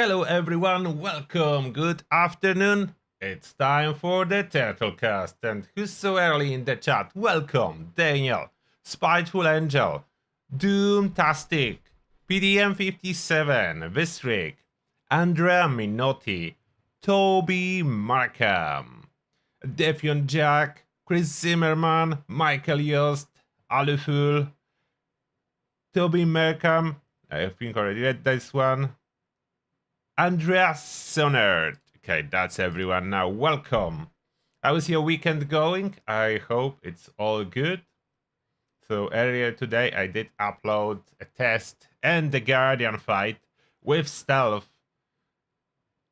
Hello everyone, welcome, good afternoon. It's time for the Turtlecast, and who's so early in the chat? Welcome, Daniel, Spiteful Angel, Doomtastic, PDM57, Visric, Andrea Minotti, Toby Markham, Defiant Jack, Chris Zimmerman, Michael Yost, Aluful, Toby Markham, I think I already read this one, Andreas Sonert. Okay, that's everyone now. Welcome. How is your weekend going? I hope it's all good. So earlier today I did upload a test and the Guardian fight with stealth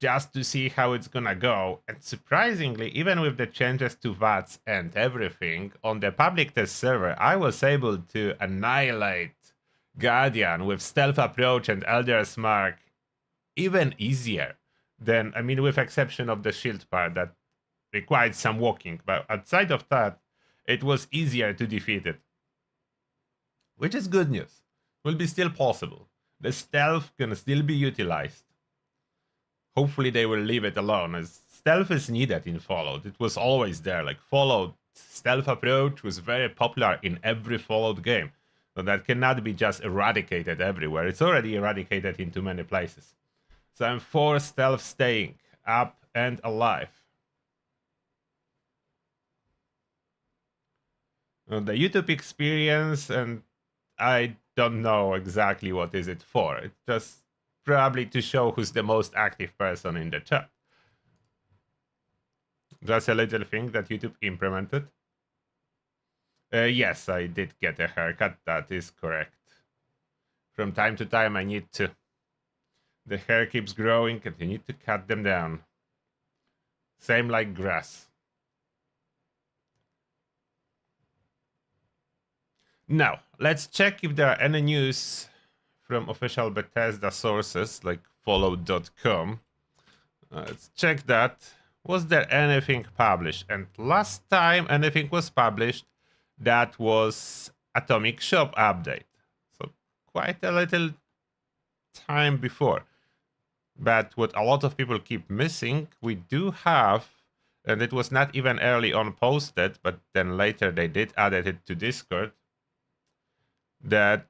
just to see how it's gonna go. And surprisingly, even with the changes to VATS and everything, on the public test server, I was able to annihilate Guardian with stealth approach and Elder's Mark even easier than, with exception of the shield part that required some walking, but outside of that, it was easier to defeat it. Which is good news. Will be still possible. The stealth can still be utilized. Hopefully they will leave it alone, as stealth is needed in Fallout. It was always there, like Fallout stealth approach was very popular in every Fallout game. So that cannot be just eradicated everywhere. It's already eradicated in too many places. So I'm for stealth staying up and alive. The YouTube experience, and I don't know exactly what is it for. It's just probably to show who's the most active person in the chat. That's a little thing that YouTube implemented. Yes, I did get a haircut. That is correct. From time to time, I need to. The hair keeps growing and you need to cut them down. Same like grass. Now, let's check if there are any news from official Bethesda sources like Fallout.com. Let's check that. Was there anything published? And last time anything was published, that was Atomic Shop update. So quite a little time before. But what a lot of people keep missing, we do have, and it was not even early on posted, but then later they did add it to Discord, that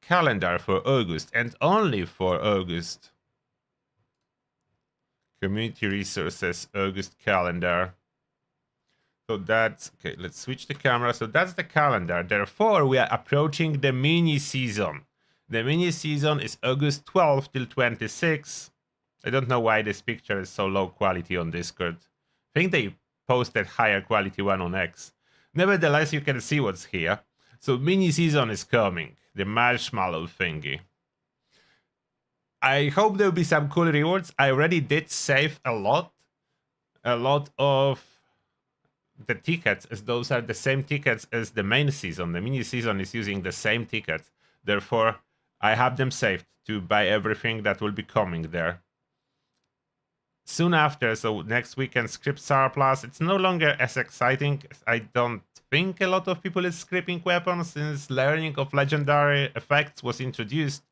calendar for August, and only for August. Community resources, August calendar. So that's, okay, let's switch the camera. So that's the calendar. Therefore, we are approaching the mini season. The mini season is August 12th till 26th. I don't know why this picture is so low quality on Discord. I think they posted higher quality one on X. Nevertheless, you can see what's here. So mini season is coming. The marshmallow thingy. I hope there will be some cool rewards. I already did save a lot of the tickets, as those are the same tickets as the main season. The mini season is using the same tickets. Therefore, I have them saved to buy everything that will be coming there. Soon after, so next weekend, script surplus. It's no longer as exciting. I don't think a lot of people is scripting weapons since learning of legendary effects was introduced.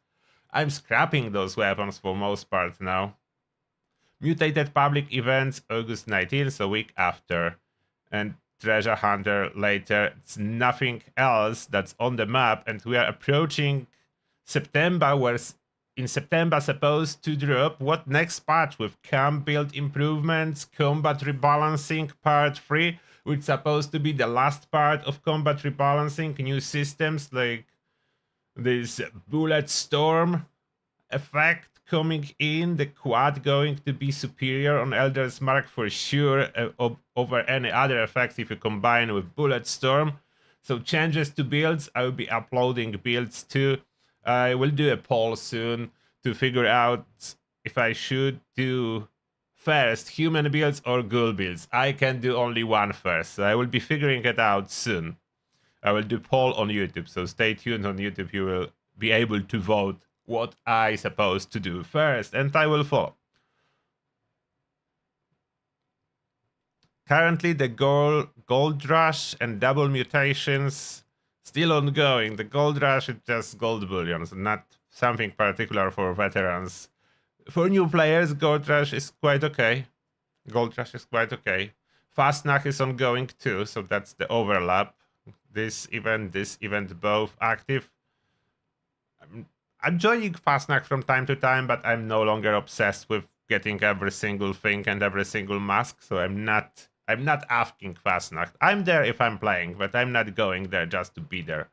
I'm scrapping those weapons for most part now. Mutated public events, August 19th, so week after. And Treasure Hunter later. It's nothing else that's on the map, and we are approaching September, where in September supposed to drop what next patch with camp build improvements, combat rebalancing part 3, which supposed to be the last part of combat rebalancing, new systems like this bullet storm effect coming in, the quad going to be superior on Elder's Mark for sure over any other effects if you combine with bullet storm. So changes to builds. I will be uploading builds too. I will do a poll soon to figure out if I should do first human builds or ghoul builds. I can do only one first, so I will be figuring it out soon. I will do poll on YouTube, so stay tuned on YouTube. You will be able to vote what I supposed to do first, and I will follow. Currently, the gold rush and double mutations still ongoing. The gold rush is just gold bullions, not something particular for veterans. For new players, Gold Rush is quite okay. Gold Rush is quite okay. Fastnacht is ongoing too, so that's the overlap. This event, both active. I'm joining Fastnacht from time to time, but I'm no longer obsessed with getting every single thing and every single mask, so I'm not asking Fastnacht. I'm there if I'm playing, but I'm not going there just to be there.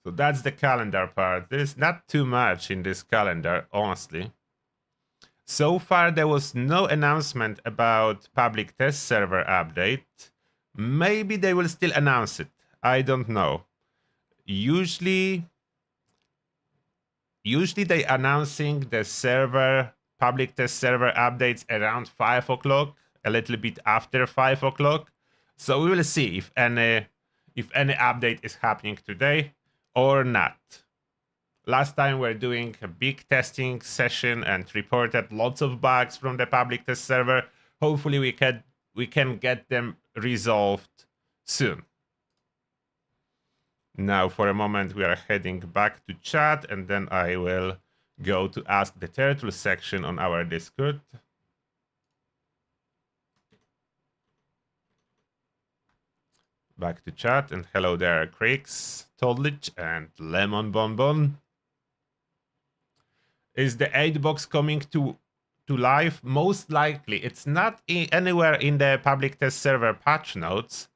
So that's the calendar part. There's not too much in this calendar, honestly. So far, there was no announcement about public test server update. Maybe they will still announce it. I don't know. Usually they announcing the server public test server updates around 5 o'clock, a little bit after 5 o'clock. So we will see if any update is happening today or not. Last time we're doing a big testing session and reported lots of bugs from the public test server. Hopefully we can get them resolved soon. Now for a moment we are heading back to chat, and then I will go to ask the turtle section on our Discord. Back to chat, and hello there, Crix, Toddlich, and Lemon Bonbon. Is the 8 box coming to live? Most likely. It's not anywhere in the public test server patch notes,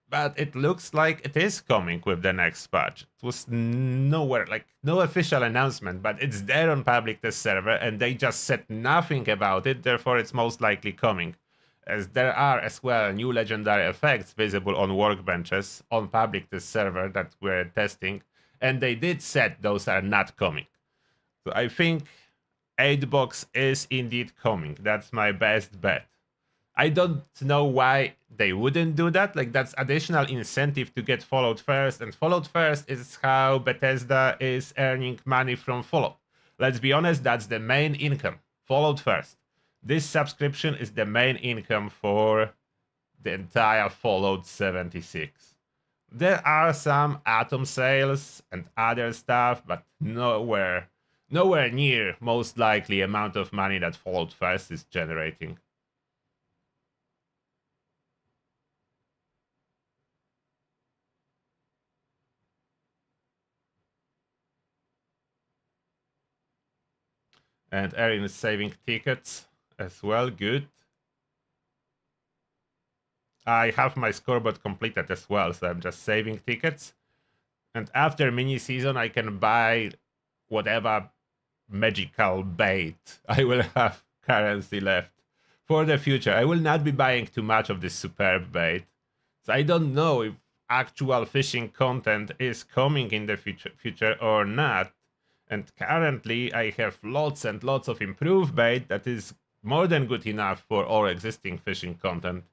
but it looks like it is coming with the next patch. It was nowhere, like no official announcement, but it's there on public test server, and they just said nothing about it, therefore it's most likely coming. As there are as well new legendary effects visible on workbenches on public test server that we're testing, and they did set those are not coming. So I think 8 box is indeed coming. That's my best bet. I don't know why they wouldn't do that. Like, that's additional incentive to get Fallout first, and Fallout first is how Bethesda is earning money from Fallout. Let's be honest, that's the main income. Fallout first. This subscription is the main income for the entire Fallout 76. There are some Atom sales and other stuff, but nowhere near most likely amount of money that Fallout first is generating. And Erin is saving tickets as well. Good. I have my scoreboard completed as well, so I'm just saving tickets. And after mini season, I can buy whatever magical bait I will have currency left for the future. I will not be buying too much of this superb bait. So I don't know if actual fishing content is coming in the future or not. And currently, I have lots and lots of improved bait that is more than good enough for all existing fishing content.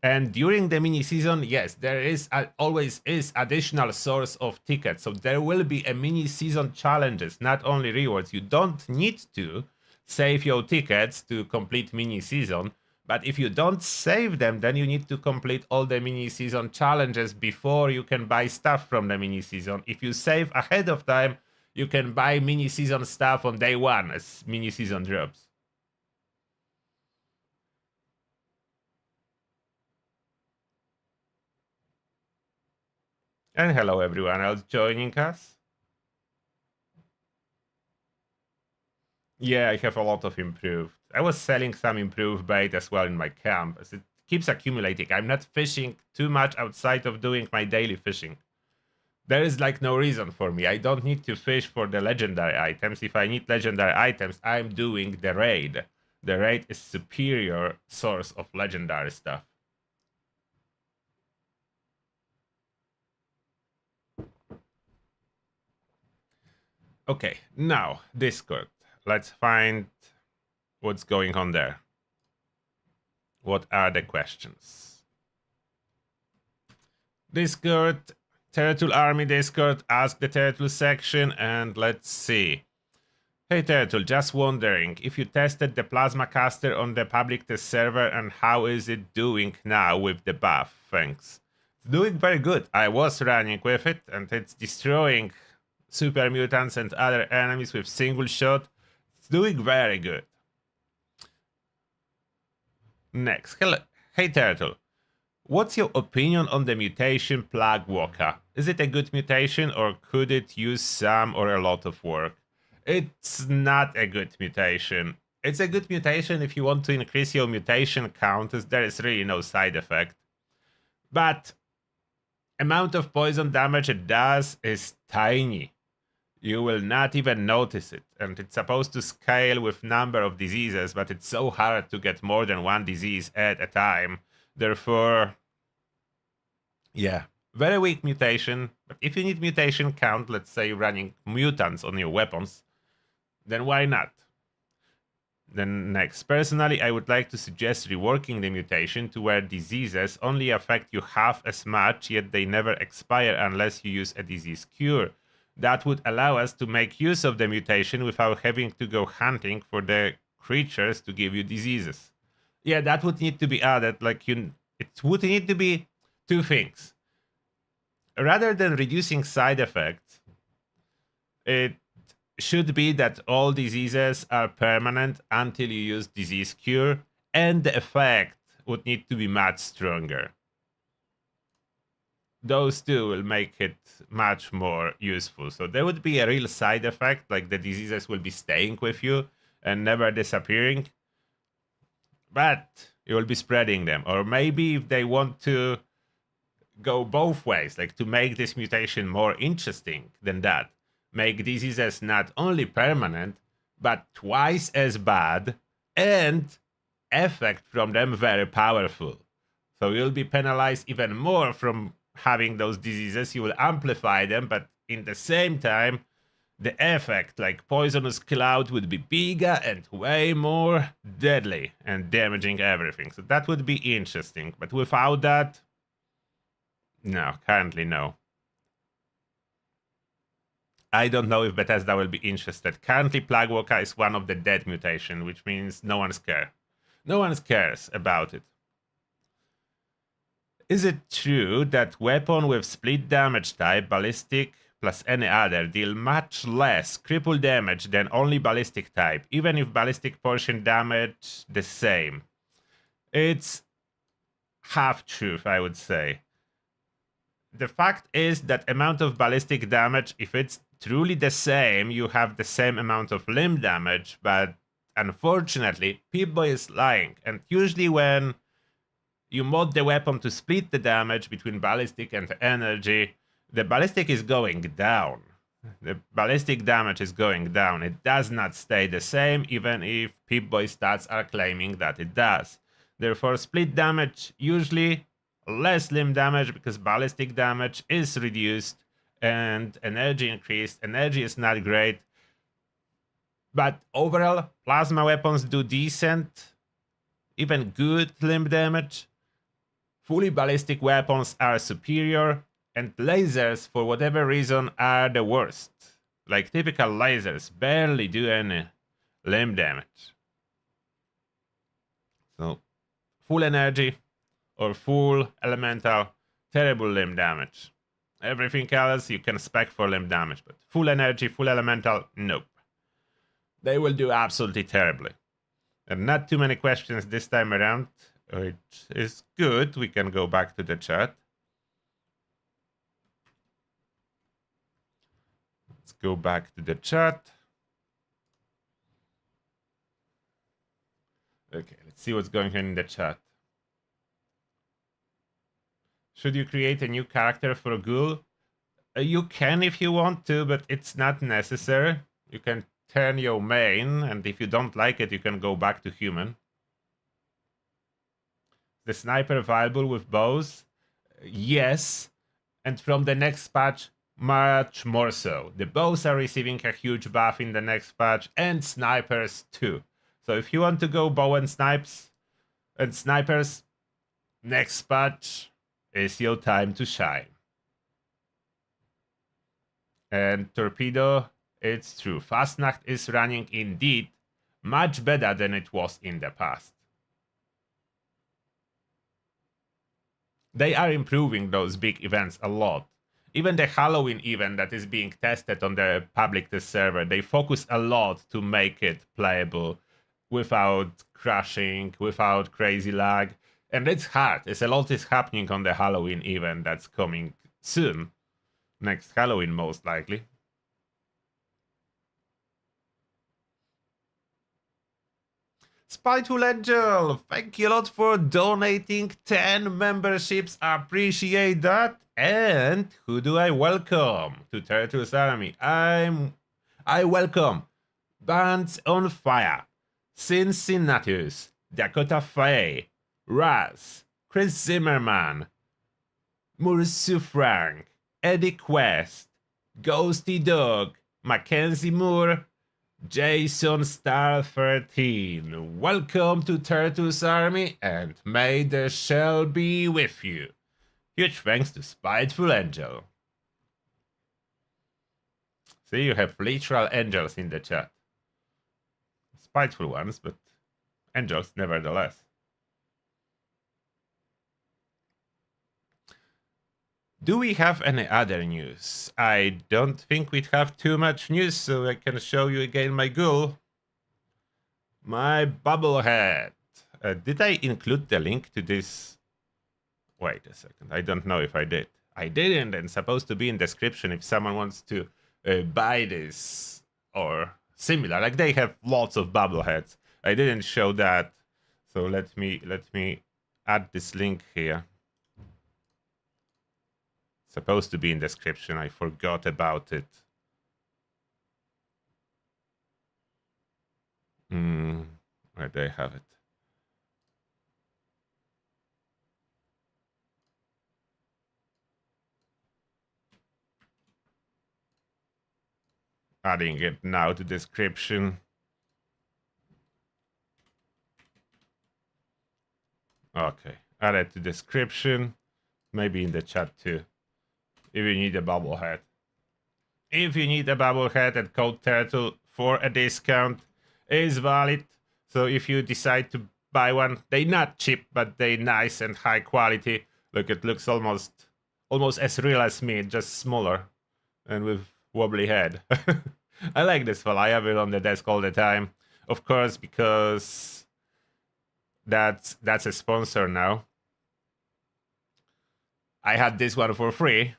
And during the mini season, yes, there is always is additional source of tickets. So there will be a mini season challenges, not only rewards. You don't need to save your tickets to complete mini season. But if you don't save them, then you need to complete all the mini season challenges before you can buy stuff from the mini season. If you save ahead of time, you can buy mini season stuff on day one as mini season drops. And hello everyone else joining us. Yeah, I have a lot of improved. I was selling some improved bait as well in my camp, as it keeps accumulating. I'm not fishing too much outside of doing my daily fishing. There is like no reason for me. I don't need to fish for the legendary items. If I need legendary items, I'm doing the raid. The raid is superior source of legendary stuff. Okay, now Discord. Let's find what's going on there. What are the questions? Discord, Turtle Army Discord, ask the Turtle section, and let's see. Hey Turtle, just wondering if you tested the Plasma Caster on the public test server and how is it doing now with the buff? Thanks. It's doing very good. I was running with it and it's destroying super mutants and other enemies with single shot. It's doing very good. Next, hello. Hey Turtle, what's your opinion on the mutation Plague Walker? Is it a good mutation or could it use some or a lot of work? It's not a good mutation. It's a good mutation if you want to increase your mutation count, as there is really no side effect. But amount of poison damage it does is tiny. You will not even notice it, and it's supposed to scale with number of diseases, but it's so hard to get more than one disease at a time. Therefore, yeah, very weak mutation. But if you need mutation count, let's say running mutants on your weapons, then why not? Then next, personally, I would like to suggest reworking the mutation to where diseases only affect you half as much, yet they never expire unless you use a disease cure. That would allow us to make use of the mutation without having to go hunting for the creatures to give you diseases. Yeah, that would need to be added. It would need to be two things. Rather than reducing side effects, it should be that all diseases are permanent until you use disease cure, and the effect would need to be much stronger. Those two will make it much more useful. So there would be a real side effect, like the diseases will be staying with you and never disappearing, but you will be spreading them. Or maybe if they want to go both ways, like to make this mutation more interesting than that, make diseases not only permanent, but twice as bad, and effect from them very powerful. So you'll be penalized even more from having those diseases. You will amplify them, but in the same time, the effect, like Poisonous Cloud, would be bigger and way more deadly and damaging everything. So that would be interesting. But without that, no, currently no. I don't know if Bethesda will be interested. Currently, Plague Walker is one of the dead mutation, which means no one cares. No one cares about it. Is it true that weapon with split damage type, ballistic plus any other, deal much less cripple damage than only ballistic type, even if ballistic portion damage the same? It's half truth, I would say. The fact is that amount of ballistic damage, if it's truly the same, you have the same amount of limb damage, but unfortunately, Pip-Boy is lying, and usually when you mod the weapon to split the damage between ballistic and energy, the ballistic is going down. The ballistic damage is going down. It does not stay the same, even if Pip-Boy stats are claiming that it does. Therefore, split damage usually less limb damage because ballistic damage is reduced and energy increased. Energy is not great, but overall, plasma weapons do decent, even good limb damage. Fully ballistic weapons are superior, and lasers, for whatever reason, are the worst. Like typical lasers barely do any limb damage. So, full energy or full elemental, terrible limb damage. Everything else you can spec for limb damage, but full energy, full elemental, nope. They will do absolutely terribly. And not too many questions this time around, which is good. We can go back to the chat. Let's go back to the chat. Okay, let's see what's going on in the chat. Should you create a new character for Ghoul? You can if you want to, but it's not necessary. You can turn your main, and if you don't like it, you can go back to human. The sniper viable with bows? Yes, and from the next patch, much more so. The bows are receiving a huge buff in the next patch, and snipers too. So if you want to go bow and snipers, next patch is your time to shine. And torpedo It's true. Fastnacht is running indeed much better than it was in the past. They are improving those big events a lot. Even the Halloween event that is being tested on the public test server, they focus a lot to make it playable without crashing, without crazy lag. And it's hard. It's a lot is happening on the Halloween event that's coming soon. Next Halloween, most likely. Spiteful Angel, thank you a lot for donating 10 memberships. Appreciate that. And who do I welcome to Turtles Army? I welcome Bands on Fire, Cincinnatus, Dakota Faye, Raz, Chris Zimmerman, Mursu Frank, Eddie Quest, Ghosty Dog, Mackenzie Moore, Jason Star 13. Welcome to Turtles Army, and may the shell be with you. Huge thanks to Spiteful Angel. See, you have literal angels in the chat. Spiteful ones, but angels nevertheless. Do we have any other news? I don't think we have too much news, so I can show you again my ghoul. My bubblehead. Did I include the link to this? Wait a second. I don't know if I did. I didn't, and it's supposed to be in description if someone wants to buy this or similar. Like they have lots of bubbleheads. I didn't show that, so let me add this link here. Supposed to be in description. I forgot about it. Where do I have it? Adding it now to description. Okay, add it to description. Maybe in the chat too. If you need a bubblehead. If you need a bubblehead, and code Turtle for a discount is valid. So if you decide to buy one, they not cheap, but they nice and high quality. Look, it looks almost as real as me, just smaller and with wobbly head. I like this fella. I have it on the desk all the time. Of course, because that's a sponsor now. I had this one for free.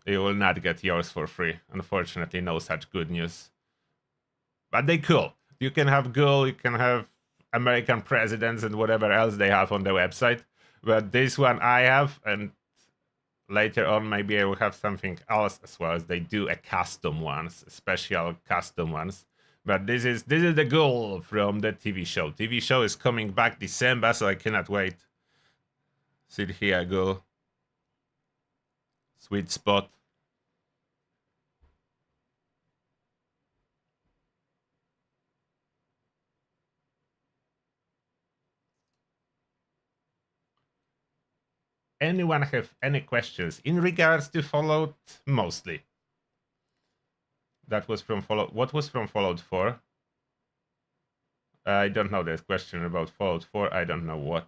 You will not get yours for free. Unfortunately, no such good news. But they cool. You can have Ghoul, you can have American presidents and whatever else they have on the website. But this one I have, and later on maybe I will have something else as well, as they do a custom ones, special custom ones. But this is the Ghoul from the TV show. TV show is coming back December, so I cannot wait. Sit here, Ghoul. Sweet spot. Anyone have any questions in regards to Fallout? Mostly. That was from Fallout. What was from Fallout 4? I don't know. There's a question about Fallout 4. I don't know what.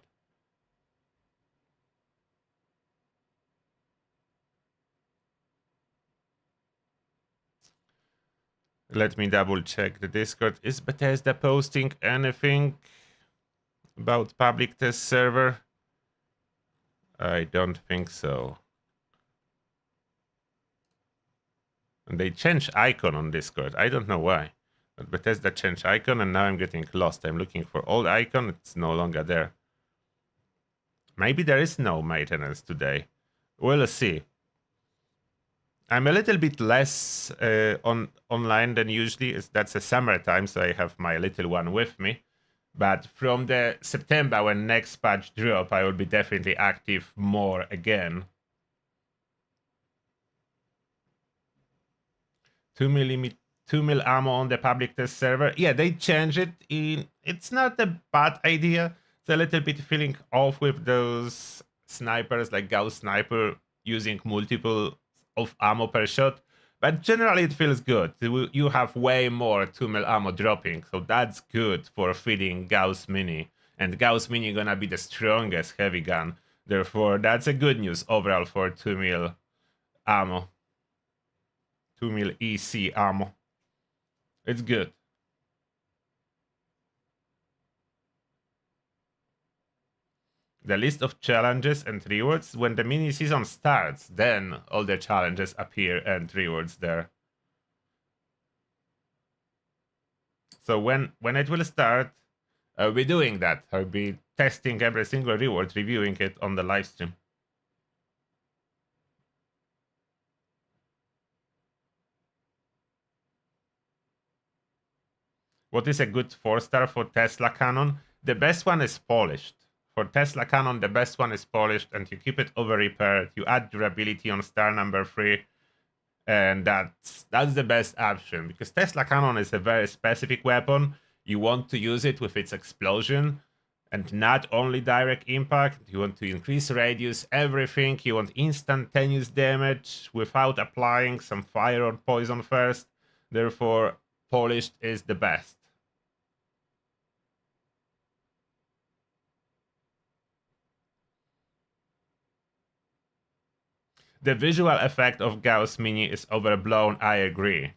Let me double check the Discord. Is Bethesda posting anything about public test server? I don't think so. And they changed icon on Discord. I don't know why. But Bethesda changed icon and now I'm getting lost. I'm looking for old icon. It's no longer there. Maybe there is no maintenance today. We'll see. I'm a little bit less online than usually. That's a summertime, so I have my little one with me. But from the September, when next patch drop, I will be definitely active more again. 2 mil ammo on the public test server. Yeah, they changed it. It's not a bad idea. It's a little bit feeling off with those snipers like Gauss Sniper using multiple of ammo per shot. But generally it feels good. You have way more 2 mil ammo dropping, so that's good for feeding Gauss Mini. And Gauss Mini gonna be the strongest heavy gun. Therefore, that's a good news overall for 2 mil ammo. 2 mil EC ammo. It's good. The list of challenges and rewards, when the mini season starts, then all the challenges appear and rewards there. So when it will start, I'll be doing that. I'll be testing every single reward, reviewing it on the live stream. What is a good 4-star for Tesla cannon? The best one is polished. For Tesla cannon, the best one is polished, and you keep it over repaired. You add durability on star number 3, and that's the best option, because Tesla cannon is a very specific weapon. You want to use it with its explosion, and not only direct impact. You want to increase radius, everything. You want instantaneous damage without applying some fire or poison first. Therefore, polished is the best. The visual effect of Gauss Mini is overblown, I agree.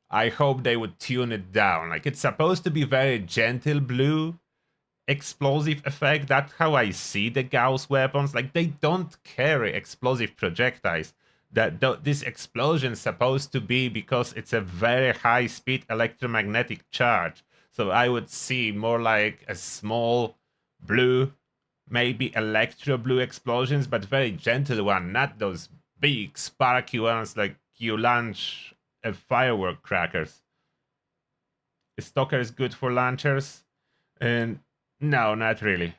I hope they would tune it down. Like, it's supposed to be very gentle blue explosive effect. That's how I see the Gauss weapons. Like, they don't carry explosive projectiles. This explosion is supposed to be because it's a very high speed electromagnetic charge. So I would see more like a small blue, maybe electro blue explosions, but very gentle one, not those big sparky ones like you launch a firework crackers. Stalker is good for launchers, and no, not really.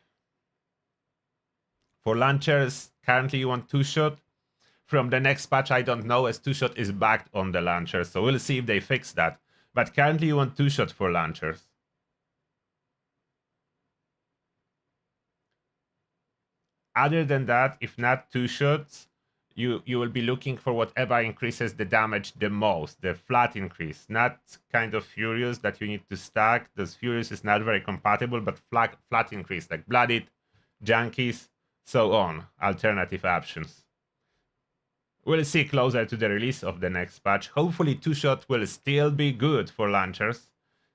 For launchers, currently you want 2-shot. From the next patch, I don't know, as 2-shot is backed on the launcher, so we'll see if they fix that. But currently you want 2-shot for launchers. Other than that, if not 2-shots, you will be looking for whatever increases the damage the most, the flat increase, not kind of furious that you need to stack. Those furious is not very compatible, but flat increase, like blooded, junkies, so on, alternative options. We'll see closer to the release of the next patch. Hopefully 2-shot will still be good for launchers.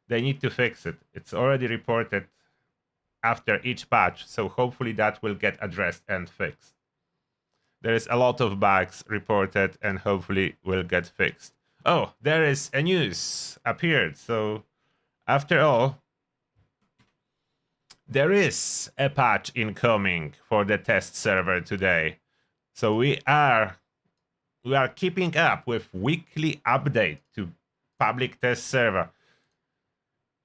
They need to fix it. It's already reported after each patch, so hopefully that will get addressed and fixed. There is a lot of bugs reported and hopefully will get fixed. Oh, there is a news appeared. So after all, there is a patch incoming for the test server today. So we are keeping up with weekly update to public test server.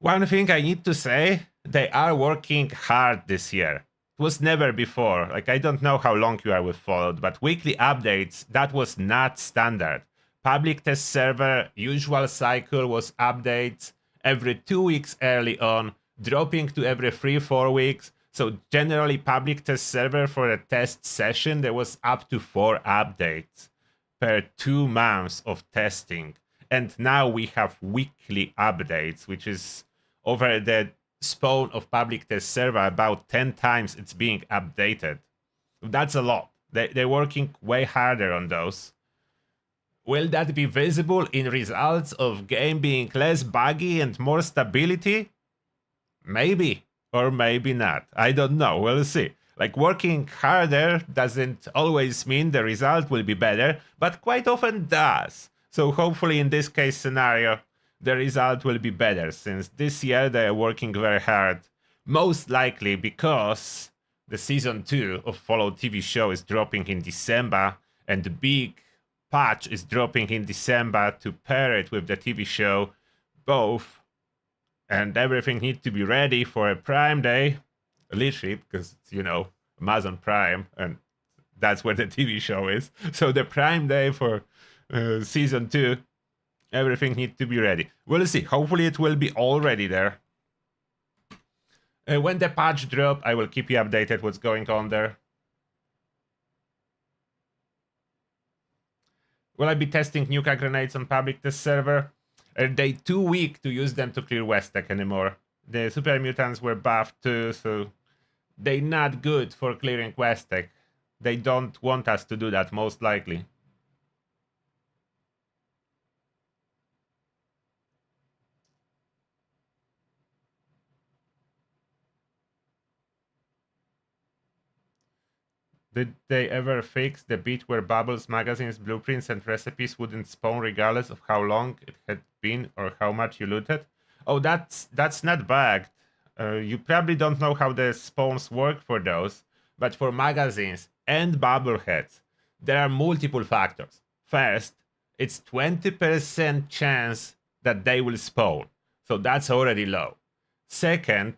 One thing I need to say, they are working hard this year. It was never before. Like, I don't know how long you are with Fallout, but weekly updates, that was not standard. Public test server usual cycle was updates every 2 weeks early on, dropping to every 3-4 weeks. So generally public test server for a test session, there was up to 4 updates per 2 months of testing. And now we have weekly updates, which is over the spawn of public test server, about 10 times it's being updated. That's a lot. They're working way harder on those. Will that be visible in results of game being less buggy and more stability? Maybe, or maybe not. I don't know. We'll see. Like, working harder doesn't always mean the result will be better, but quite often does. So hopefully in this case scenario, the result will be better, since this year they are working very hard. Most likely because the season 2 of Fallout TV show is dropping in December, and the big patch is dropping in December to pair it with the TV show, both. And everything needs to be ready for a Prime Day, literally, because it's, you know, Amazon Prime, and that's where the TV show is. So the Prime Day for season 2, everything needs to be ready. We'll see. Hopefully it will be already there. When the patch drop, I will keep you updated what's going on there. Will I be testing Nuka grenades on public test server? Are they too weak to use them to clear West Tech anymore? The super mutants were buffed too, so they're not good for clearing West Tech. They don't want us to do that, most likely. Did they ever fix the bit where bubbles, magazines, blueprints, and recipes wouldn't spawn regardless of how long it had been or how much you looted? Oh, that's not bugged. You probably don't know how the spawns work for those, but for magazines and bubbleheads, there are multiple factors. First, it's 20% chance that they will spawn, so that's already low. Second,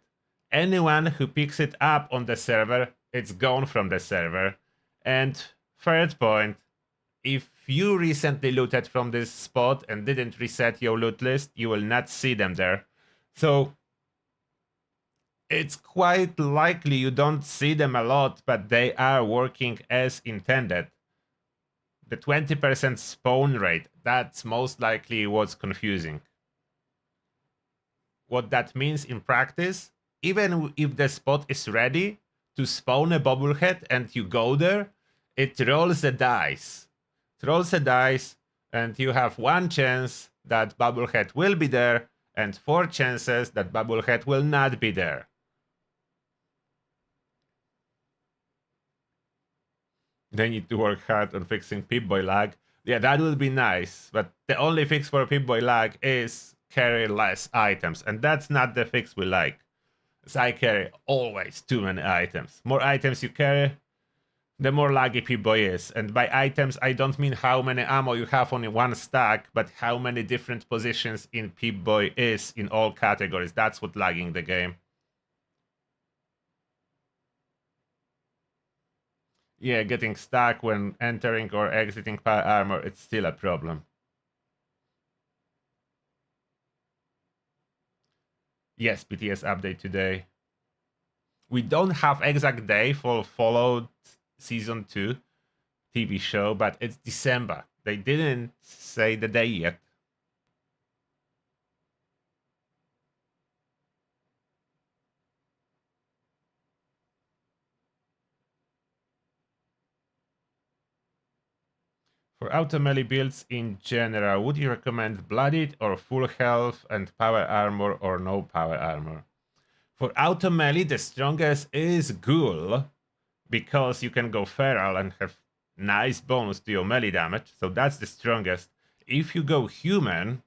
anyone who picks it up on the server, it's gone from the server. And third point, if you recently looted from this spot and didn't reset your loot list, you will not see them there. So it's quite likely you don't see them a lot, but they are working as intended. The 20% spawn rate, that's most likely what's confusing. What that means in practice, even if the spot is ready to spawn a bobblehead and you go there, it rolls a dice. It rolls a dice, and you have one chance that bobblehead will be there, and 4 chances that bobblehead will not be there. They need to work hard on fixing Pip-Boy lag. Yeah, that would be nice, but the only fix for Pip-Boy lag is carry less items, and that's not the fix we like. As I carry always too many items. More items you carry, the more laggy Pip-Boy is. And by items, I don't mean how many ammo you have on one stack, but how many different positions in Pip-Boy is in all categories. That's what lagging the game. Yeah, getting stuck when entering or exiting power armor, it's still a problem. Yes, BTS update today. We don't have exact day for Fallout Season 2 TV show, but it's December. They didn't say the day yet. For auto melee builds in general, would you recommend bloodied or full health and power armor or no power armor? For auto melee, the strongest is Ghoul, because you can go feral and have nice bonus to your melee damage, so that's the strongest. If you go human,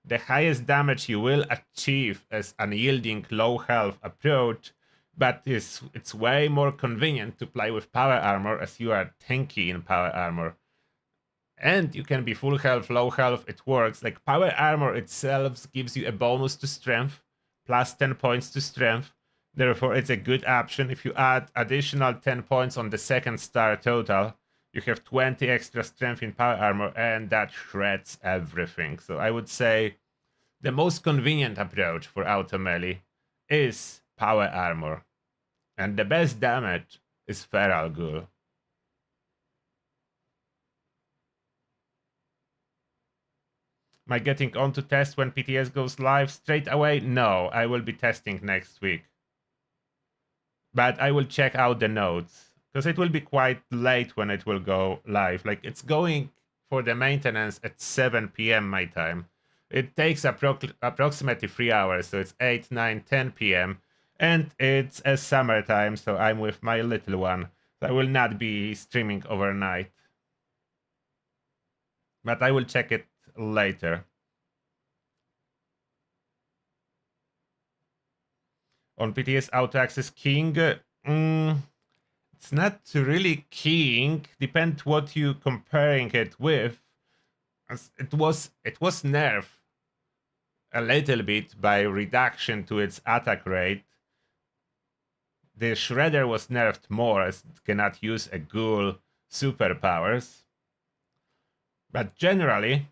the highest damage you will achieve as unyielding low health approach, but it's way more convenient to play with power armor as you are tanky in power armor. And you can be full health, low health, it works. Like power armor itself gives you a bonus to strength, plus 10 points to strength. Therefore, it's a good option. If you add additional 10 points on the second star total, you have 20 extra strength in power armor, and that shreds everything. So I would say the most convenient approach for auto melee is power armor. And the best damage is feral ghoul. Am I getting on to test when PTS goes live straight away? No, I will be testing next week. But I will check out the notes, because it will be quite late when it will go live. Like, it's going for the maintenance at 7 p.m. my time. It takes approximately 3 hours, so it's 8, 9, 10 p.m. And it's a summertime, so I'm with my little one. So I will not be streaming overnight. But I will check it later. On PTS auto access king, it's not really king. Depends what you comparing it with. It was nerfed a little bit by reduction to its attack rate. The Shredder was nerfed more as it cannot use a ghoul superpowers. But generally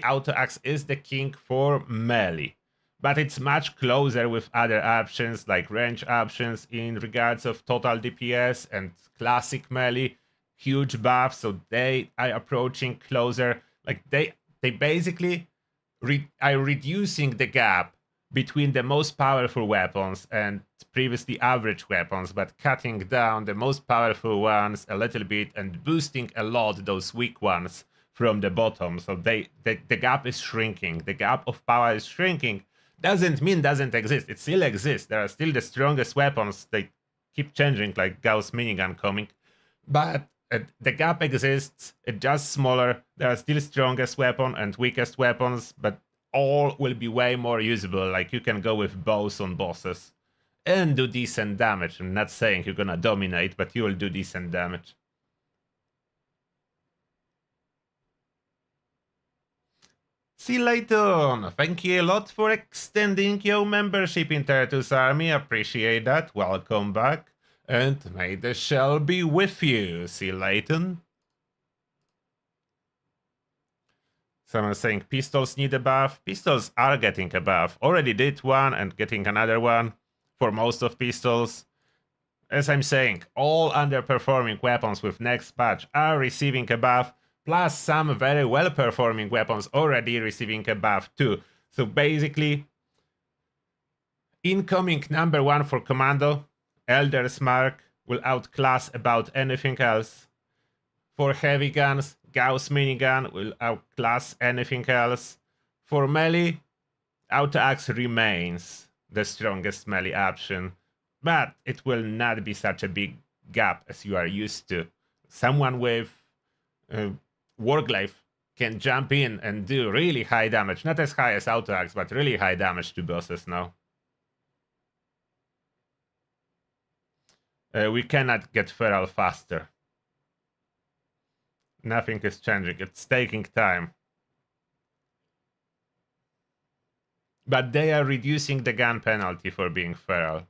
auto-axe is the king for melee, but it's much closer with other options like range options in regards of total DPS and classic melee. huge buff, so they are approaching closer. Like they basically are reducing the gap between the most powerful weapons and previously average weapons, but cutting down the most powerful ones a little bit and boosting a lot those weak ones from the bottom. So the gap is shrinking. The gap of power is shrinking. Doesn't mean doesn't exist. It still exists. There are still the strongest weapons. They keep changing, like Gauss minigun coming. But the gap exists. It's just smaller. There are still strongest weapon and weakest weapons, but all will be way more usable. Like you can go with bows on bosses and do decent damage. I'm not saying you're gonna dominate, but you will do decent damage. See you later. Thank you a lot for extending your membership in Turtle's Army. Appreciate that. Welcome back. And may the shell be with you. See you later. Someone saying pistols need a buff. Pistols are getting a buff. Already did one and getting another one for most of pistols. As I'm saying, all underperforming weapons with next patch are receiving a buff, plus some very well-performing weapons already receiving a buff too. So basically, incoming number 1 for Commando, Elder's Mark, will outclass about anything else. For heavy guns, Gauss minigun will outclass anything else. For melee, Auto Axe remains the strongest melee option, but it will not be such a big gap as you are used to. Someone with Warglaive can jump in and do really high damage, not as high as Auto Axe, but really high damage to bosses now. We cannot get feral faster. Nothing is changing. It's taking time. But they are reducing the gun penalty for being feral.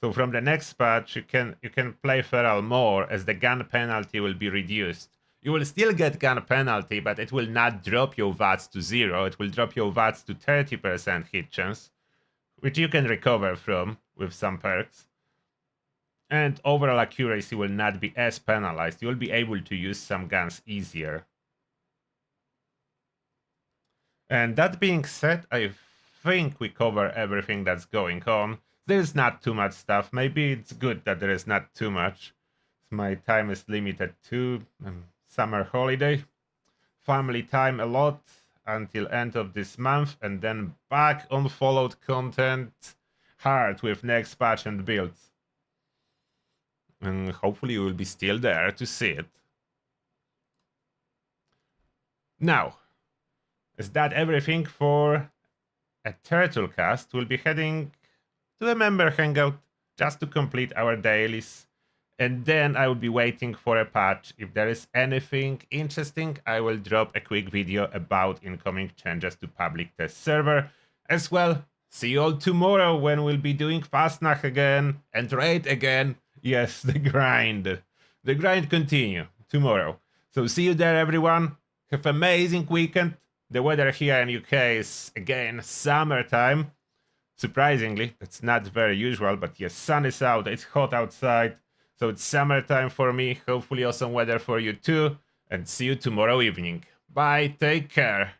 So from the next patch, you can play feral more, as the gun penalty will be reduced. You will still get gun penalty, but it will not drop your VATS to 0. It will drop your VATS to 30% hit chance, which you can recover from with some perks. And overall accuracy will not be as penalized. You will be able to use some guns easier. And that being said, I think we cover everything that's going on. There's not too much stuff. Maybe it's good that there is not too much. My time is limited to summer holiday. Family time a lot until end of this month, and then back on followed content hard with next patch and builds. And hopefully you will be still there to see it. Now, is that everything for a Turtlecast? We'll be heading to a member hangout just to complete our dailies. And then I will be waiting for a patch. If there is anything interesting, I will drop a quick video about incoming changes to public test server. As well, see you all tomorrow when we'll be doing Fastnacht again and raid again. Yes, the grind. The grind continue tomorrow. So see you there, everyone. Have an amazing weekend. The weather here in UK is, again, summertime. Surprisingly, that's not very usual, but yes, sun is out, it's hot outside. So it's summertime for me. Hopefully awesome weather for you too. And see you tomorrow evening. Bye, take care.